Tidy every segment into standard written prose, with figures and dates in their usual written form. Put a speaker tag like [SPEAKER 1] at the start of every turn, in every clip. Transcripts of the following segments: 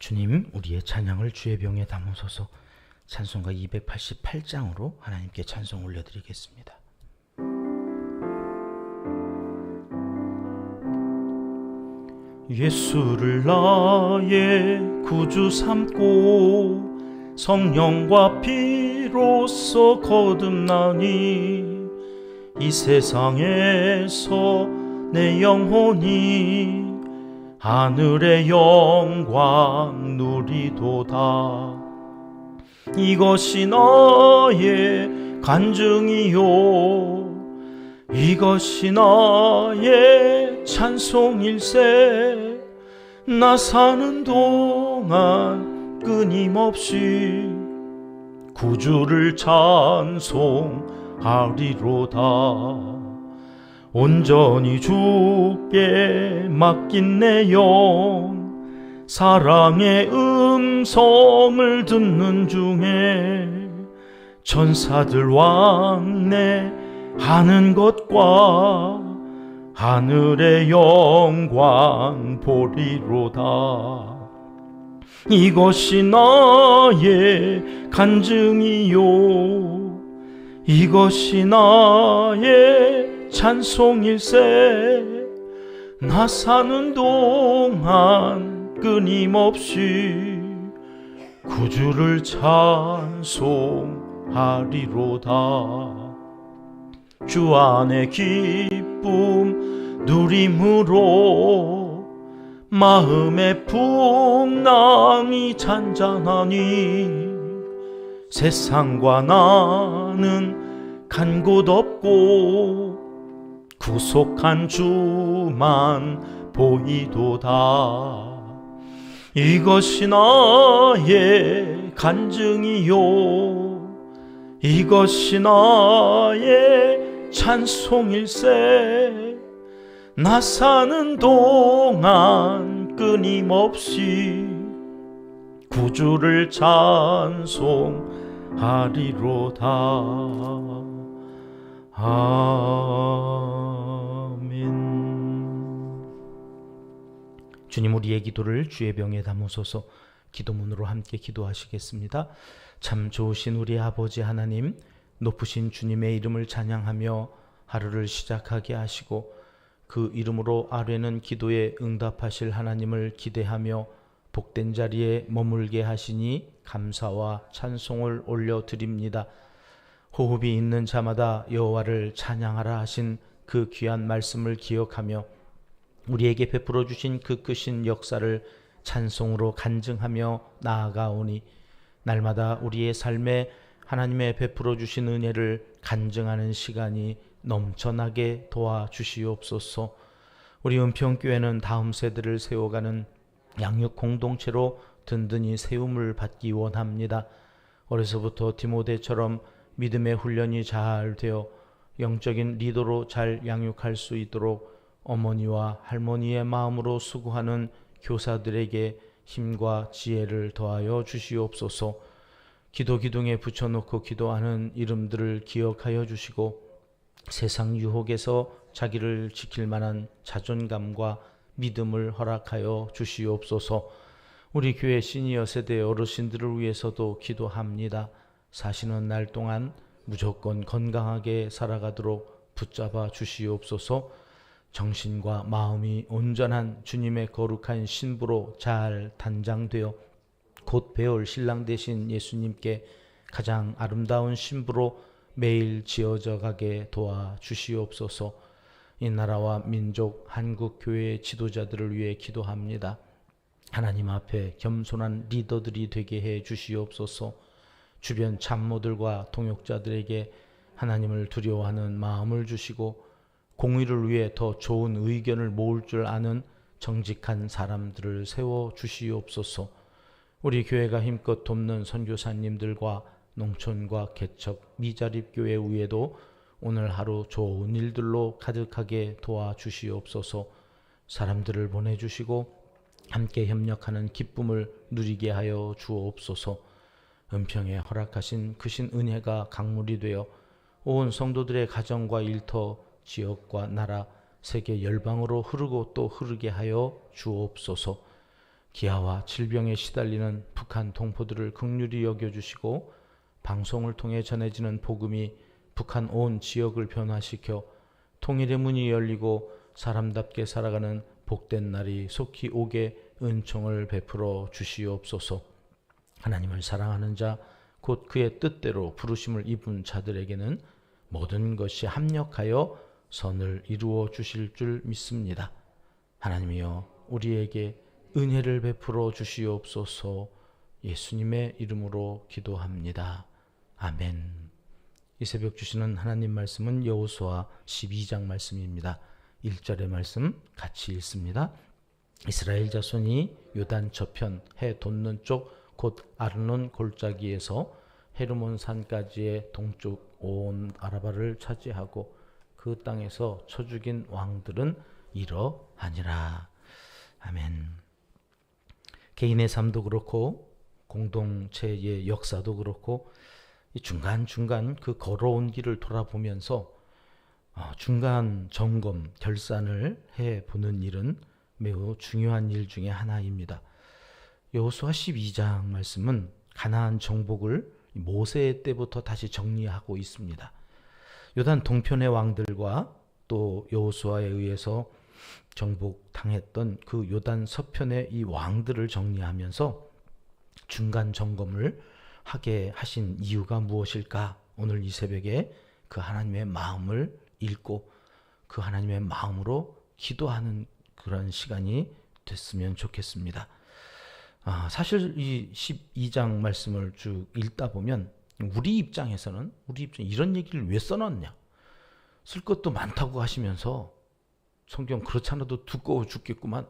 [SPEAKER 1] 주님, 우리의 찬양을 주의 병에 담으소서. 찬송가 288장으로 하나님께 찬송 올려드리겠습니다. 예수를 나의 구주 삼고 성령과 피로써 거듭나니 이 세상에서 내 영혼이 하늘의 영광 누리도다. 이것이 나의 간증이요, 이것이 나의 찬송일세. 나 사는 동안 끊임없이 구주를 찬송하리로다. 온전히 주께 맡긴 내 영, 사랑의 음성을 듣는 중에 천사들 왕래하는 것과 하늘의 영광 보리로다. 이것이 나의 간증이요, 이것이 나의 찬송일세. 나 사는 동안 끊임없이 구주를 찬송하리로다. 주 안에 기쁨 누림으로 마음의 풍랑이 잔잔하니 세상과 나는 간 곳 없고 구속한 주만 보이도다. 이것이 나의 간증이요, 이것이 나의 찬송일세. 나 사는 동안 끊임없이 구주를 찬송하리로다. 아멘. 주님, 우리의 기도를 주의 병에 담으소서. 기도문으로 함께 기도하시겠습니다. 참 좋으신 우리 아버지 하나님, 높으신 주님의 이름을 찬양하며 하루를 시작하게 하시고 그 이름으로 아뢰는 기도에 응답하실 하나님을 기대하며 복된 자리에 머물게 하시니 감사와 찬송을 올려드립니다. 호흡이 있는 자마다 여호와를 찬양하라 하신 그 귀한 말씀을 기억하며 우리에게 베풀어 주신 그 크신 역사를 찬송으로 간증하며 나아가오니 날마다 우리의 삶에 하나님의 베풀어 주신 은혜를 간증하는 시간이 넘쳐나게 도와주시옵소서. 우리 은평교회는 다음 세대를 세워가는 양육 공동체로 든든히 세움을 받기 원합니다. 어려서부터 디모데처럼 믿음의 훈련이 잘 되어 영적인 리더로 잘 양육할 수 있도록 어머니와 할머니의 마음으로 수고하는 교사들에게 힘과 지혜를 더하여 주시옵소서. 기도 기둥에 붙여놓고 기도하는 이름들을 기억하여 주시고 세상 유혹에서 자기를 지킬 만한 자존감과 믿음을 허락하여 주시옵소서. 우리 교회 시니어 세대 어르신들을 위해서도 기도합니다. 사시는 날 동안 무조건 건강하게 살아가도록 붙잡아 주시옵소서. 정신과 마음이 온전한 주님의 거룩한 신부로 잘 단장되어 곧 배울 신랑 되신 예수님께 가장 아름다운 신부로 매일 지어져 가게 도와주시옵소서. 이 나라와 민족 한국교회의 지도자들을 위해 기도합니다. 하나님 앞에 겸손한 리더들이 되게 해 주시옵소서. 주변 참모들과 동역자들에게 하나님을 두려워하는 마음을 주시고 공의를 위해 더 좋은 의견을 모을 줄 아는 정직한 사람들을 세워 주시옵소서. 우리 교회가 힘껏 돕는 선교사님들과 농촌과 개척, 미자립교회 위에도 오늘 하루 좋은 일들로 가득하게 도와주시옵소서. 사람들을 보내주시고 함께 협력하는 기쁨을 누리게 하여 주옵소서. 은평에 허락하신 크신 은혜가 강물이 되어 온 성도들의 가정과 일터, 지역과 나라, 세계 열방으로 흐르고 또 흐르게 하여 주옵소서. 기아와 질병에 시달리는 북한 동포들을 긍휼히 여겨주시고 방송을 통해 전해지는 복음이 북한 온 지역을 변화시켜 통일의 문이 열리고 사람답게 살아가는 복된 날이 속히 오게 은총을 베풀어 주시옵소서. 하나님을 사랑하는 자, 곧 그의 뜻대로 부르심을 입은 자들에게는 모든 것이 합력하여 선을 이루어 주실 줄 믿습니다. 하나님이여 우리에게 은혜를 베풀어 주시옵소서. 예수님의 이름으로 기도합니다. 아멘. 이 새벽 주시는 하나님 말씀은 여호수아 12장 말씀입니다. 1절의 말씀 같이 읽습니다. 이스라엘 자손이 요단 저편 해 돋는 쪽 곧 아르논 골짜기에서 헤르몬 산까지의 동쪽 온 아라바를 차지하고 그 땅에서 쳐 죽인 왕들은 이러하니라. 아멘. 개인의 삶도 그렇고 공동체의 역사도 그렇고 중간중간 그 걸어온 길을 돌아보면서 중간 점검, 결산을 해보는 일은 매우 중요한 일 중에 하나입니다. 여호수아 12장 말씀은 가나안 정복을 모세 때부터 다시 정리하고 있습니다. 요단 동편의 왕들과 또 여호수아에 의해서 정복당했던 그 요단 서편의 이 왕들을 정리하면서 중간 점검을 하게 하신 이유가 무엇일까? 오늘 이 새벽에 그 하나님의 마음을 읽고 그 하나님의 마음으로 기도하는 그런 시간이 됐으면 좋겠습니다. 사실 이 12장 말씀을 쭉 읽다 보면 우리 입장에서는 이런 얘기를 왜 써놨냐? 쓸 것도 많다고 하시면서 성경 그렇지 않아도 두꺼워 죽겠구만.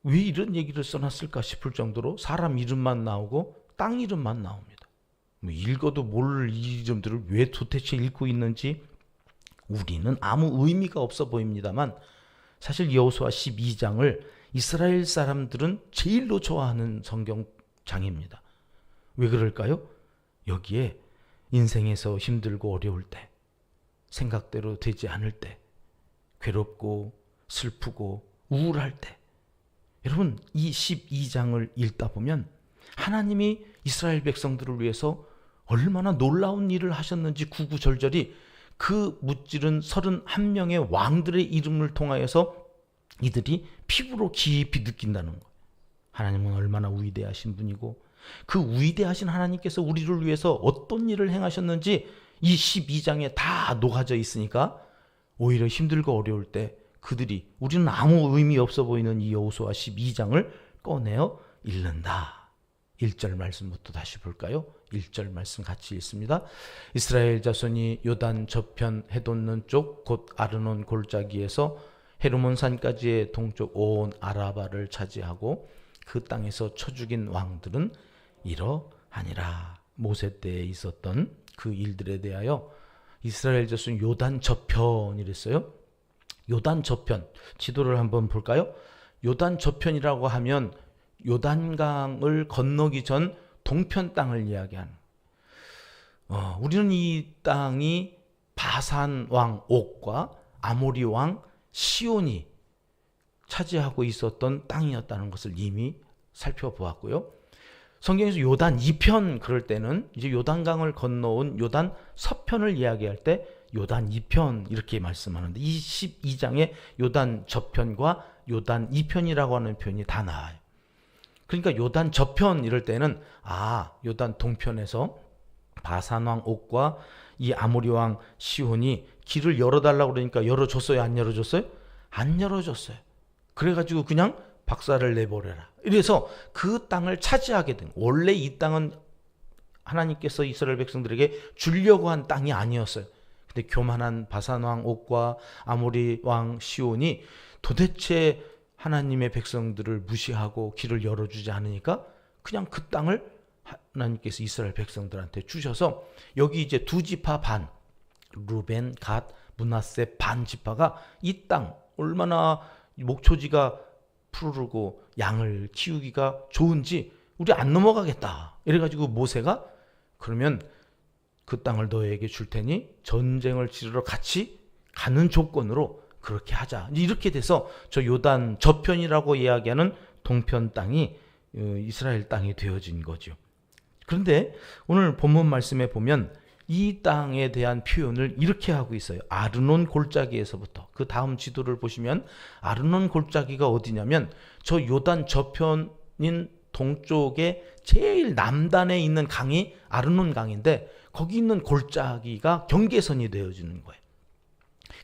[SPEAKER 1] 왜 이런 얘기를 써놨을까 싶을 정도로 사람 이름만 나오고 땅 이름만 나옵니다. 읽어도 모를 이 이름들을 왜 도대체 읽고 있는지 우리는 아무 의미가 없어 보입니다만 사실 여호수아 12장을 이스라엘 사람들은 제일로 좋아하는 성경장입니다. 왜 그럴까요? 여기에 인생에서 힘들고 어려울 때, 생각대로 되지 않을 때, 괴롭고 슬프고 우울할 때, 여러분 이 12장을 읽다 보면 하나님이 이스라엘 백성들을 위해서 얼마나 놀라운 일을 하셨는지 구구절절히 그 무찌른 31명의 왕들의 이름을 통하여서 이들이 피부로 깊이 느낀다는 거예요. 하나님은 얼마나 위대하신 분이고 그 위대하신 하나님께서 우리를 위해서 어떤 일을 행하셨는지 이 12장에 다 녹아져 있으니까 오히려 힘들고 어려울 때 그들이 우리는 아무 의미 없어 보이는 이 여호수아 12장을 꺼내어 읽는다. 1절 말씀부터 다시 볼까요? 1절 말씀 같이 읽습니다. 이스라엘 자손이 요단 저편 해돋는 쪽 곧 아르논 골짜기에서 헤르몬 산까지의 동쪽 온 아라바를 차지하고 그 땅에서 쳐 죽인 왕들은 이러하니라. 모세 때에 있었던 그 일들에 대하여 이스라엘 자손 요단 저편이랬어요. 요단 저편 지도를 한번 볼까요? 요단 저편이라고 하면 요단강을 건너기 전 동편 땅을 이야기하는. 우리는 이 땅이 바산 왕 옥과 아모리 왕 시온이 차지하고 있었던 땅이었다는 것을 이미 살펴보았고요. 성경에서 요단 2편 그럴 때는 이제 요단강을 건너온 요단 서편을 이야기할 때 요단 2편 이렇게 말씀하는데 이 12장에 요단 저편과 요단 2편이라고 하는 표현이 다 나와요. 그러니까 요단 저편 이럴 때는 요단 동편에서 바산왕 옥과 이 아모리 왕 시온이 길을 열어달라고 그러니까 열어줬어요? 안 열어줬어요? 안 열어줬어요. 그래가지고 그냥 박살을 내버려라. 이래서 그 땅을 차지하게 된. 원래 이 땅은 하나님께서 이스라엘 백성들에게 주려고 한 땅이 아니었어요. 근데 교만한 바산왕 옥과 아모리 왕 시온이 도대체 하나님의 백성들을 무시하고 길을 열어주지 않으니까 그냥 그 땅을 하나님께서 이스라엘 백성들한테 주셔서 여기 이제 두 지파 반, 루벤, 갓, 므낫세 반 지파가 이 땅 얼마나 목초지가 푸르르고 양을 키우기가 좋은지 우리 안 넘어가겠다. 이래가지고 모세가 그러면 그 땅을 너에게 줄 테니 전쟁을 치르러 같이 가는 조건으로 그렇게 하자. 이렇게 돼서 저 요단 저편이라고 이야기하는 동편 땅이 이스라엘 땅이 되어진 거죠. 그런데 오늘 본문 말씀에 보면 이 땅에 대한 표현을 이렇게 하고 있어요. 아르논 골짜기에서부터. 그 다음 지도를 보시면 아르논 골짜기가 어디냐면 저 요단 저편인 동쪽에 제일 남단에 있는 강이 아르논 강인데 거기 있는 골짜기가 경계선이 되어지는 거예요.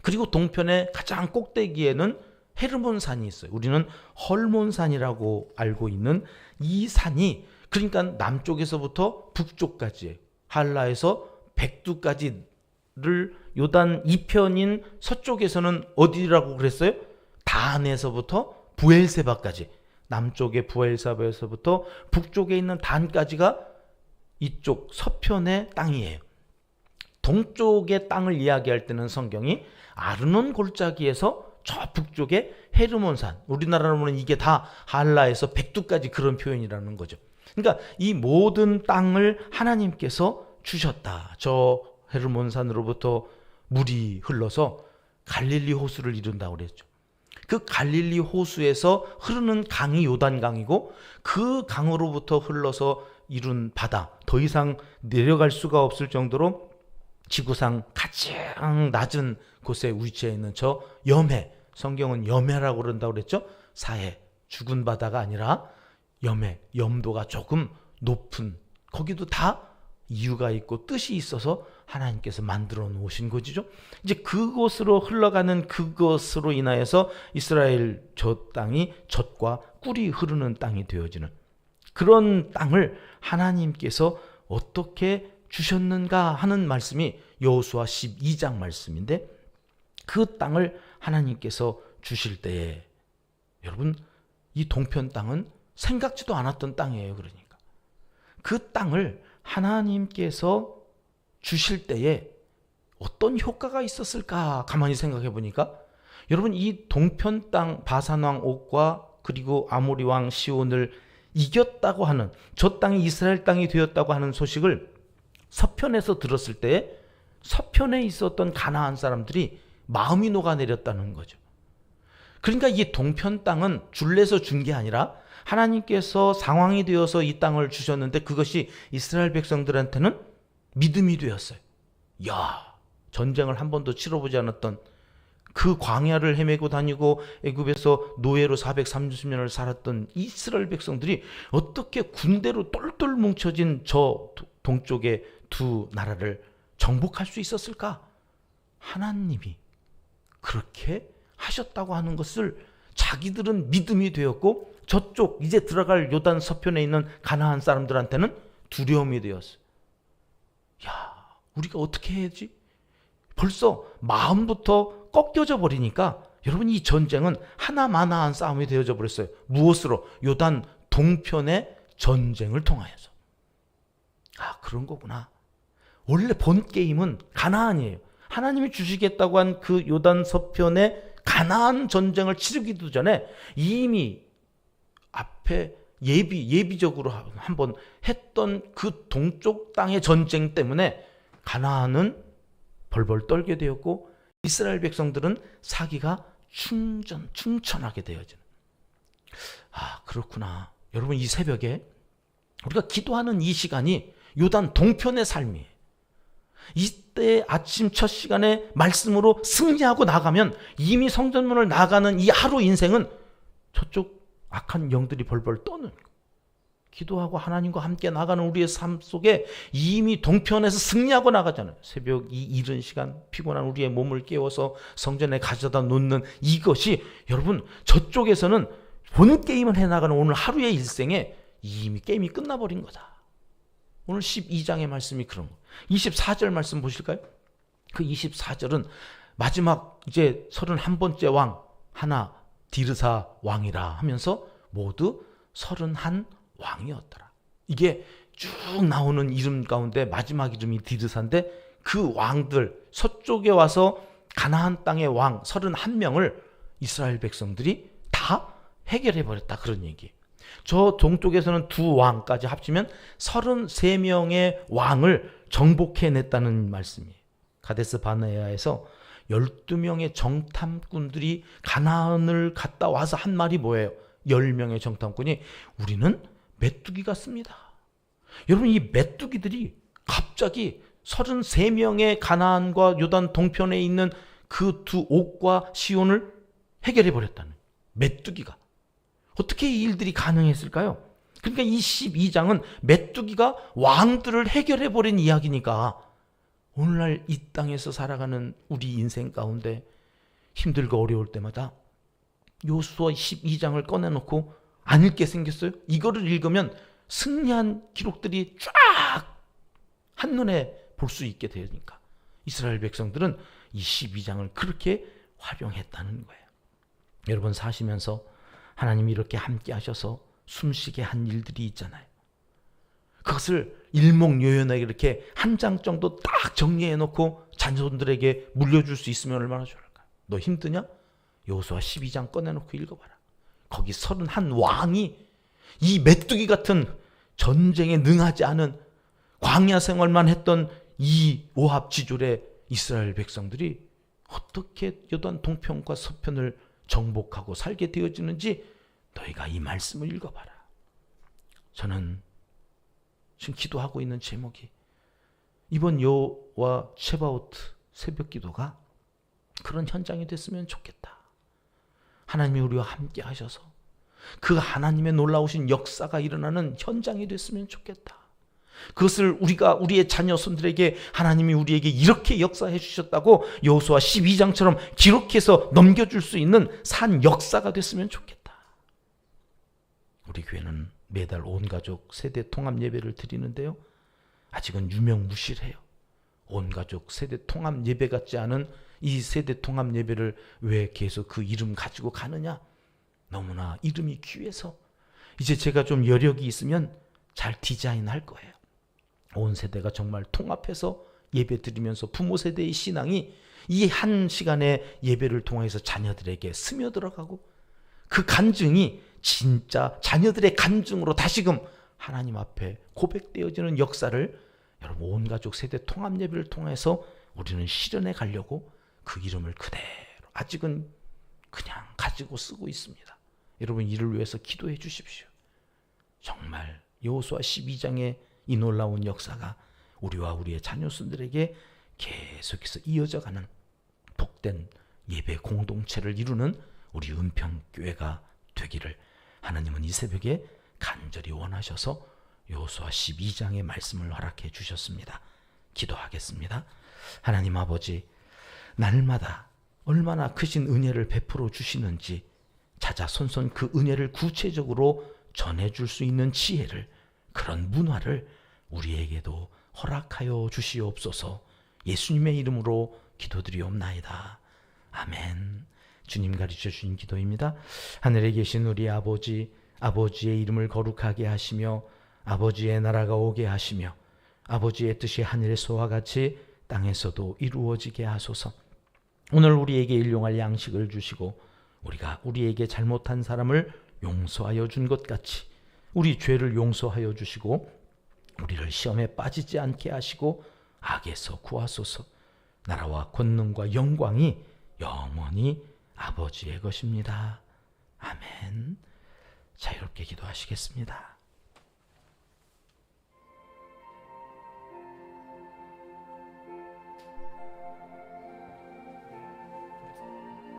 [SPEAKER 1] 그리고 동편의 가장 꼭대기에는 헤르몬 산이 있어요. 우리는 헐몬산이라고 알고 있는 이 산이 그러니까 남쪽에서부터 북쪽까지 할라에서 백두까지를 요단 이편인 서쪽에서는 어디라고 그랬어요? 단에서부터 부엘세바까지 남쪽의 부엘세바에서부터 북쪽에 있는 단까지가 이쪽 서편의 땅이에요. 동쪽의 땅을 이야기할 때는 성경이 아르논 골짜기에서 저 북쪽에 헤르몬산, 우리나라로 보면 이게 다 할라에서 백두까지 그런 표현이라는 거죠. 그러니까 이 모든 땅을 하나님께서 주셨다. 저 헤르몬산으로부터 물이 흘러서 갈릴리 호수를 이룬다고 그랬죠. 그 갈릴리 호수에서 흐르는 강이 요단강이고 그 강으로부터 흘러서 이룬 바다, 더 이상 내려갈 수가 없을 정도로 지구상 가장 낮은 곳에 위치해 있는 저 염해, 성경은 염해라고 그런다고 그랬죠. 사해, 죽은 바다가 아니라 염해, 염도가 조금 높은, 거기도 다 이유가 있고 뜻이 있어서 하나님께서 만들어 놓으신 곳이죠. 이제 그곳으로 흘러가는 그것으로 인하여서 이스라엘 저 땅이 젖과 꿀이 흐르는 땅이 되어지는 그런 땅을 하나님께서 어떻게 주셨는가 하는 말씀이 여호수아 12장 말씀인데, 그 땅을 하나님께서 주실 때에 여러분 이 동편 땅은 생각지도 않았던 땅이에요. 그러니까 그 땅을 하나님께서 주실 때에 어떤 효과가 있었을까 가만히 생각해 보니까 여러분 이 동편 땅 바산 왕 옥과 그리고 아모리 왕 시온을 이겼다고 하는, 저 땅이 이스라엘 땅이 되었다고 하는 소식을 서편에서 들었을 때 서편에 있었던 가나안 사람들이 마음이 녹아내렸다는 거죠. 그러니까 이 동편 땅은 줄내서 준 게 아니라 하나님께서 상황이 되어서 이 땅을 주셨는데 그것이 이스라엘 백성들한테는 믿음이 되었어요. 야, 전쟁을 한 번도 치러보지 않았던 그 광야를 헤매고 다니고 애굽에서 노예로 430년을 살았던 이스라엘 백성들이 어떻게 군대로 똘똘 뭉쳐진 저 동쪽의 두 나라를 정복할 수 있었을까? 하나님이 그렇게 하셨다고 하는 것을 자기들은 믿음이 되었고 저쪽 이제 들어갈 요단 서편에 있는 가나안 사람들한테는 두려움이 되었어요. 야, 우리가 어떻게 해야지? 벌써 마음부터 꺾여져 버리니까 여러분 이 전쟁은 하나마나한 싸움이 되어져 버렸어요. 무엇으로? 요단 동편의 전쟁을 통하여서. 아, 그런 거구나. 원래 본 게임은 가나안이에요. 하나님이 주시겠다고 한 그 요단 서편의 가나안 전쟁을 치르기도 전에 이미 앞에 예비적으로 한번 했던 그 동쪽 땅의 전쟁 때문에 가나안은 벌벌 떨게 되었고 이스라엘 백성들은 사기가 충천하게 되어지는. 아, 그렇구나. 여러분 이 새벽에 우리가 기도하는 이 시간이 요단 동편의 삶이에요. 이때 아침 첫 시간에 말씀으로 승리하고 나가면 이미 성전문을 나가는 이 하루 인생은 저쪽 악한 영들이 벌벌 떠는, 기도하고 하나님과 함께 나가는 우리의 삶 속에 이미 동편에서 승리하고 나가잖아요. 새벽 이 이른 시간 피곤한 우리의 몸을 깨워서 성전에 가져다 놓는 이것이 여러분 저쪽에서는 본 게임을 해나가는 오늘 하루의 일생에 이미 게임이 끝나버린 거다. 오늘 12장의 말씀이 그런 거. 24절 말씀 보실까요? 그 24절은 마지막 이제 31번째 왕 하나 디르사 왕이라 하면서 모두 31 왕이었더라. 이게 쭉 나오는 이름 가운데 마지막 이름이 디르사인데 그 왕들 서쪽에 와서 가나안 땅의 왕 31명을 이스라엘 백성들이 다 해결해 버렸다, 그런 얘기예요. 저 동쪽에서는 두 왕까지 합치면 33명의 왕을 정복해냈다는 말씀이에요. 가데스 바네아에서 12명의 정탐꾼들이 가나안을 갔다 와서 한 말이 뭐예요? 10명의 정탐꾼이 우리는 메뚜기 같습니다. 여러분, 이 메뚜기들이 갑자기 33명의 가나안과 요단 동편에 있는 그 두 옥과 시온을 해결해 버렸다는, 메뚜기가. 어떻게 이 일들이 가능했을까요? 그러니까 이 12장은 메뚜기가 왕들을 해결해 버린 이야기니까 오늘날 이 땅에서 살아가는 우리 인생 가운데 힘들고 어려울 때마다 요수아 12장을 꺼내놓고 안 읽게 생겼어요? 이거를 읽으면 승리한 기록들이 쫙 한눈에 볼 수 있게 되니까 이스라엘 백성들은 이 12장을 그렇게 활용했다는 거예요. 여러분, 사시면서 하나님이 이렇게 함께 하셔서 숨쉬게 한 일들이 있잖아요. 그것을 일목요연하게 이렇게 한 장 정도 딱 정리해 놓고 자녀들에게 물려줄 수 있으면 얼마나 좋을까요? 너 힘드냐? 여호수아 12장 꺼내놓고 읽어봐라. 거기 31왕이 이 메뚜기 같은 전쟁에 능하지 않은 광야 생활만 했던 이 오합지졸의 이스라엘 백성들이 어떻게 요단 동편과 서편을 정복하고 살게 되어지는지 너희가 이 말씀을 읽어봐라. 저는 지금 기도하고 있는 제목이 이번 여호와 체바오트 새벽 기도가 그런 현장이 됐으면 좋겠다. 하나님이 우리와 함께 하셔서 그 하나님의 놀라우신 역사가 일어나는 현장이 됐으면 좋겠다. 그것을 우리가 우리의 자녀 손들에게 하나님이 우리에게 이렇게 역사해 주셨다고 여호수아 12장처럼 기록해서 넘겨줄 수 있는 산 역사가 됐으면 좋겠다. 우리 교회는 매달 온 가족 세대 통합 예배를 드리는데요, 아직은 유명무실해요. 온 가족 세대 통합 예배 같지 않은 이 세대 통합 예배를 왜 계속 그 이름 가지고 가느냐? 너무나 이름이 귀해서 이제 제가 좀 여력이 있으면 잘 디자인할 거예요. 온 세대가 정말 통합해서 예배 드리면서 부모 세대의 신앙이 이 한 시간의 예배를 통해서 자녀들에게 스며들어가고 그 간증이 진짜 자녀들의 간증으로 다시금 하나님 앞에 고백되어지는 역사를 여러분 온 가족 세대 통합 예배를 통해서 우리는 실현해 가려고 그 이름을 그대로 아직은 그냥 가지고 쓰고 있습니다. 여러분 이를 위해서 기도해 주십시오. 정말 여호수아 12장의 이 놀라운 역사가 우리와 우리의 자녀손들에게 계속해서 이어져가는 복된 예배 공동체를 이루는 우리 은평교회가 되기를 하나님은 이 새벽에 간절히 원하셔서 여호수아 12장의 말씀을 허락해 주셨습니다. 기도하겠습니다. 하나님 아버지, 날마다 얼마나 크신 은혜를 베풀어 주시는지 찾아 손손 그 은혜를 구체적으로 전해줄 수 있는 지혜를, 그런 문화를 우리에게도 허락하여 주시옵소서. 예수님의 이름으로 기도드리옵나이다. 아멘. 주님 가르쳐 주신 기도입니다. 하늘에 계신 우리 아버지, 아버지의 이름을 거룩하게 하시며 아버지의 나라가 오게 하시며 아버지의 뜻이 하늘에서와 같이 땅에서도 이루어지게 하소서. 오늘 우리에게 일용할 양식을 주시고 우리가 우리에게 잘못한 사람을 용서하여 준 것 같이 우리 죄를 용서하여 주시고 우리를 시험에 빠지지 않게 하시고 악에서 구하소서. 나라와 권능과 영광이 영원히 아버지의 것입니다. 아멘. 자유롭게 기도하시겠습니다.